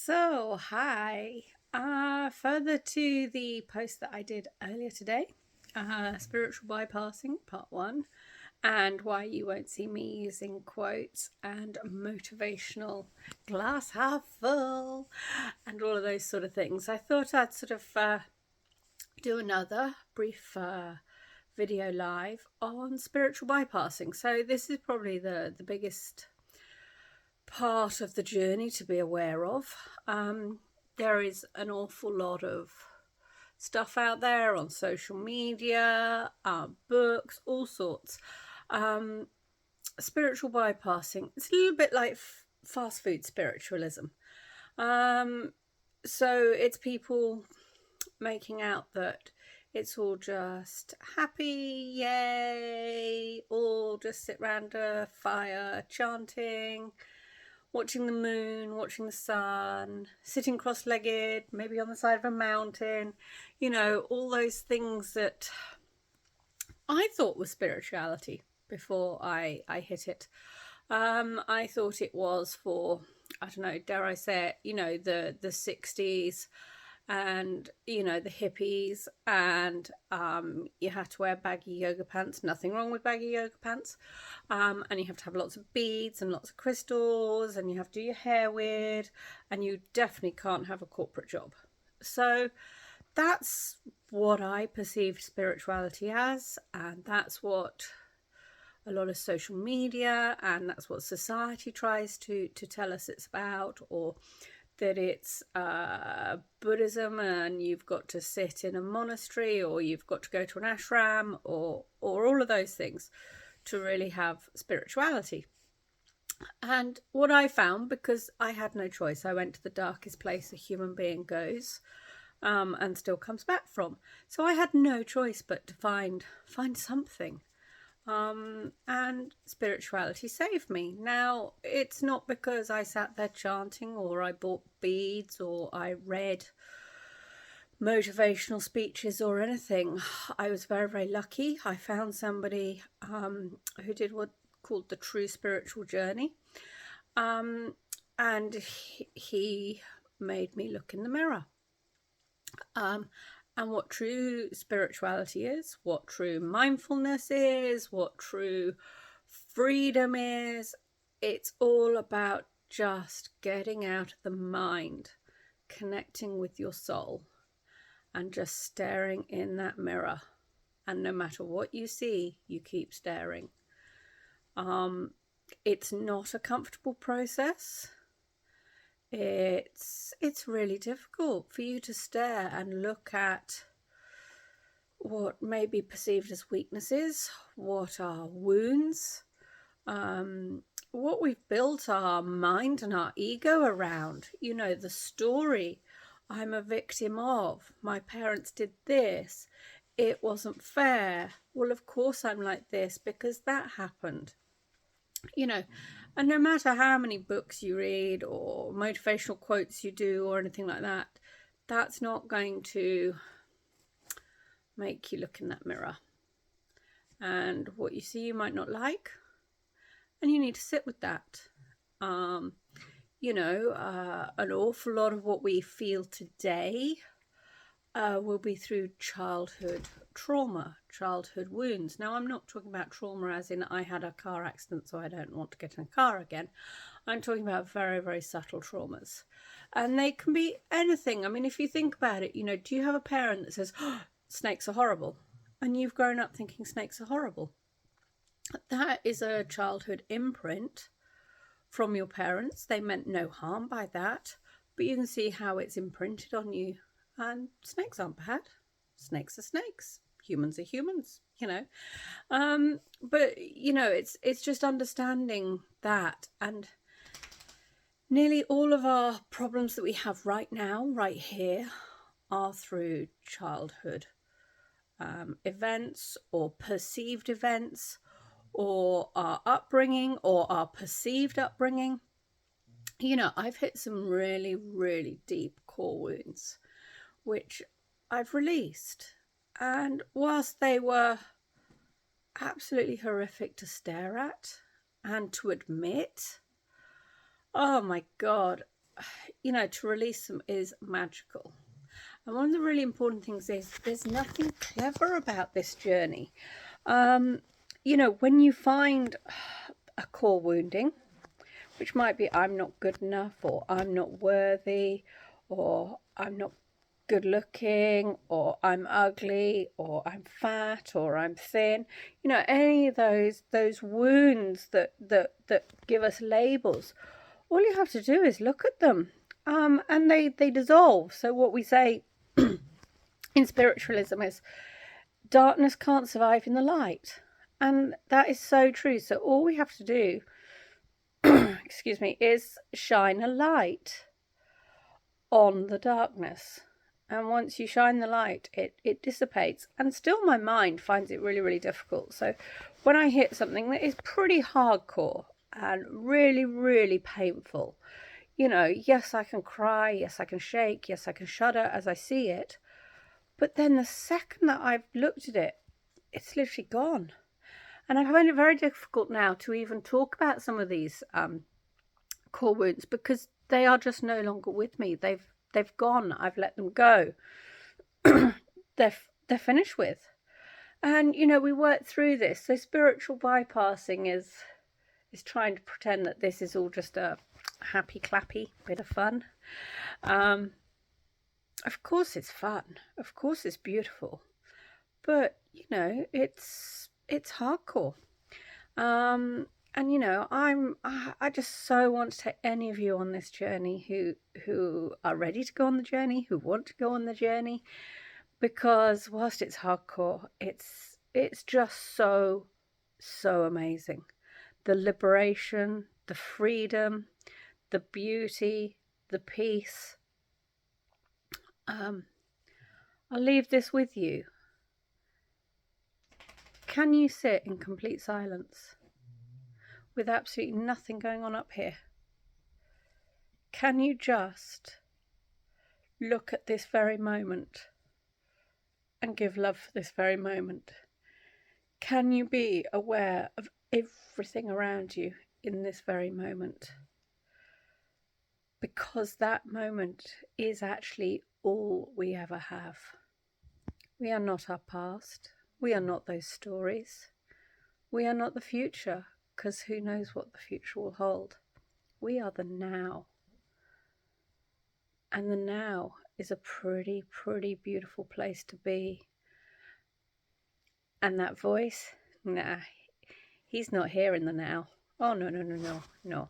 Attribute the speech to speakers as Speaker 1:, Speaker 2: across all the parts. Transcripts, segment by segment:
Speaker 1: So, hi. Further to the post that I did earlier today, spiritual bypassing, part one, and why you won't see me using quotes and motivational glass half full and all of those sort of things. I thought I'd sort of do another brief video live on spiritual bypassing. So, this is probably the biggest part of the journey to be aware of. There is an awful lot of stuff out there on social media, books, all sorts. Spiritual bypassing, it's a little bit like fast food spiritualism. So it's people making out that it's all just happy, yay, all just sit around a fire chanting, watching the moon, watching the sun, sitting cross-legged, maybe on the side of a mountain, all those things that I thought was spirituality before I hit it. I thought it was for, I don't know, dare I say it, the 60s and, the hippies, and you had to wear baggy yoga pants. Nothing wrong with baggy yoga pants. And you have to have lots of beads and lots of crystals, and you have to do your hair weird, and you definitely can't have a corporate job. So that's what I perceived spirituality as, and that's what a lot of social media and that's what society tries to tell us it's about, or that it's Buddhism and you've got to sit in a monastery, or you've got to go to an ashram, or all of those things to really have spirituality. And what I found, because I had no choice, I went to the darkest place a human being goes, and still comes back from. So I had no choice but to find something. And spirituality saved me. Now, it's not because I sat there chanting, or I bought beads, or I read motivational speeches or anything. I was very, very lucky. I found somebody who did what called the True Spiritual Journey. And he made me look in the mirror. And what true spirituality is, what true mindfulness is, what true freedom is. It's all about just getting out of the mind, connecting with your soul, and just staring in that mirror. And no matter what you see, you keep staring. It's not a comfortable process. It's really difficult for you to stare and look at what may be perceived as weaknesses, what are wounds, what we've built our mind and our ego around. The story I'm a victim of. My parents did this. It wasn't fair. Well, of course I'm like this because that happened. And no matter how many books you read or motivational quotes you do or anything like that, that's not going to make you look in that mirror. And what you see you might not like, and you need to sit with that. An awful lot of what we feel today will be through childhood trauma, childhood wounds. Now, I'm not talking about trauma as in I had a car accident so I don't want to get in a car again. I'm talking about very, very subtle traumas. And they can be anything. I mean, if you think about it, do you have a parent that says, oh, snakes are horrible? And you've grown up thinking snakes are horrible. That is a childhood imprint from your parents. They meant no harm by that, but you can see how it's imprinted on you. And snakes aren't bad. Snakes are snakes. Humans are humans, But, it's just understanding that. And nearly all of our problems that we have right now, right here, are through childhood events or perceived events, or our upbringing or our perceived upbringing. I've hit some really, really deep core wounds, which I've released. And whilst they were absolutely horrific to stare at and to admit, oh my God, you know, to release them is magical. And one of the really important things is there's nothing clever about this journey. You know, when you find a core wounding, which might be I'm not good enough, or I'm not worthy, or I'm not good looking, or I'm ugly, or I'm fat, or I'm thin, you know, any of those wounds that give us labels, all you have to do is look at them, and they dissolve. So what we say in spiritualism is darkness can't survive in the light, and that is so true. So all we have to do excuse me, is shine a light on the darkness. And once you shine the light, it dissipates. And still my mind finds it really, really difficult. So when I hit something that is pretty hardcore and really, really painful, you know, yes, I can cry, yes, I can shake, yes, I can shudder as I see it. But then the second that I've looked at it, it's literally gone. And I find it very difficult now to even talk about some of these core wounds, because they are just no longer with me. They've gone. I've let them go. they're finished with. And you know, we work through this. So spiritual bypassing is trying to pretend that this is all just a happy clappy bit of fun. Of course it's fun. Of course it's beautiful. But you know, it's hardcore. And you know, I just so want to take any of you on this journey who are ready to go on the journey, who want to go on the journey, because whilst it's hardcore, it's just so amazing. The liberation, the freedom, the beauty, the peace. I'll leave this with you. Can you sit in complete silence with absolutely nothing going on up here? Can you just look at this very moment and give love for this very moment? Can you be aware of everything around you in this very moment? Because that moment is actually all we ever have. We are not our past. We are not those stories. We are not the future, because who knows what the future will hold. We are the now. And the now is a pretty, pretty beautiful place to be. And that voice, nah, he's not here in the now. Oh, no.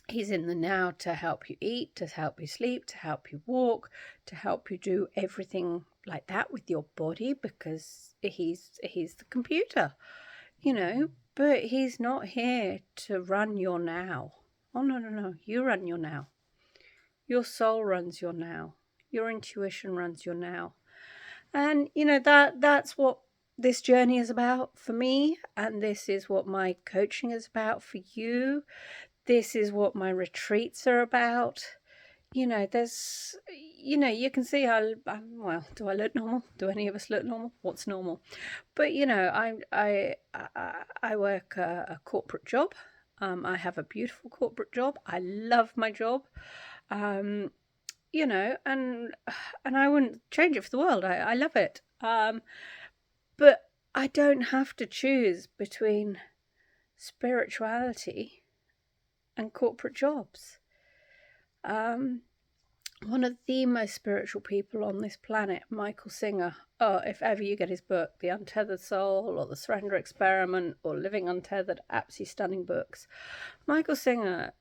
Speaker 1: He's in the now to help you eat, to help you sleep, to help you walk, to help you do everything like that with your body, because he's the computer, you know. But he's not here to run your now. Oh, no. You run your now. Your soul runs your now. Your intuition runs your now. And, you know, that's what this journey is about for me. And this is what my coaching is about for you. This is what my retreats are about. You know, there's, you know, you can see how, well, do I look normal? Do any of us look normal? What's normal? But, you know, I work a corporate job. I have a beautiful corporate job. I love my job. You know, and I wouldn't change it for the world. I love it. But I don't have to choose between spirituality and corporate jobs. One of the most spiritual people on this planet, Michael Singer. Oh, if ever you get his book, The Untethered Soul or The Surrender Experiment or Living Untethered, absolutely stunning books. Michael Singer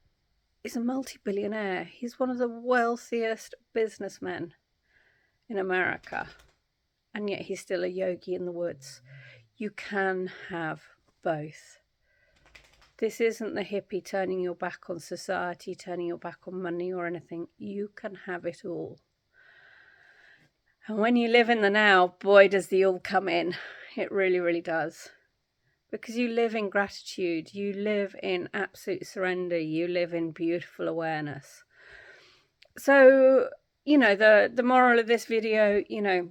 Speaker 1: is a multi-billionaire. He's one of the wealthiest businessmen in America. And yet he's still a yogi in the woods. You can have both. This isn't the hippie turning your back on society, turning your back on money or anything. You can have it all. And when you live in the now, boy, does the all come in. It really, really does. Because you live in gratitude. You live in absolute surrender. You live in beautiful awareness. So, you know, the moral of this video, you know,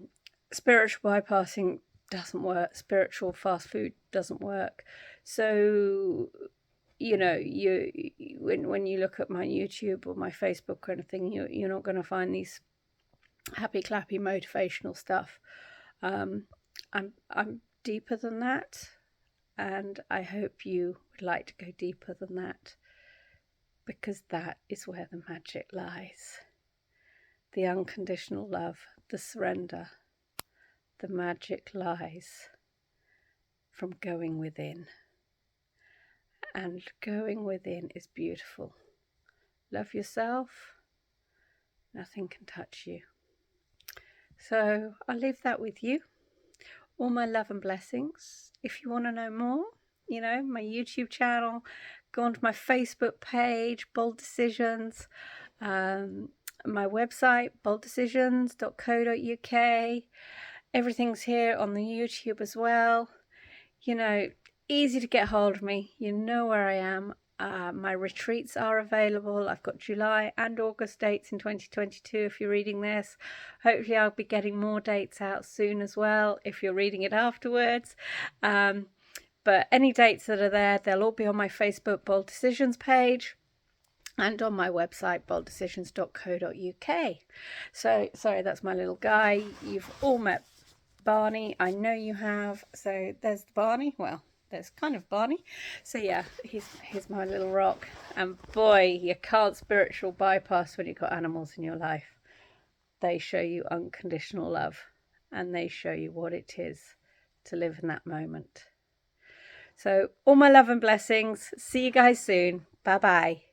Speaker 1: spiritual bypassing doesn't work. Spiritual fast food doesn't work. So you know, when you look at my YouTube or my Facebook kind of thing, you're not going to find these happy clappy motivational stuff. I'm deeper than that, and I hope you would like to go deeper than that, because that is where the magic lies. The unconditional love, the surrender, the magic lies from going within. And going within is beautiful. Love yourself. Nothing can touch you. So I'll leave that with you. All my love and blessings. If you want to know more, you know, my YouTube channel, go onto my Facebook page, Bold Decisions, my website, bolddecisions.co.uk. Everything's here on the YouTube as well. You know, easy to get hold of me. You know where I am. My retreats are available. I've got July and August dates in 2022 if you're reading this. Hopefully I'll be getting more dates out soon as well if you're reading it afterwards. But any dates that are there, they'll all be on my Facebook Bold Decisions page and on my website, bolddecisions.co.uk. So, sorry, that's my little guy. You've all met Barney. I know you have. So there's Barney. Well, there's kind of Barney. So yeah, he's my little rock. And boy, you can't spiritual bypass when you've got animals in your life. They show you unconditional love, and they show you what it is to live in that moment. So all my love and blessings. See you guys soon. Bye bye.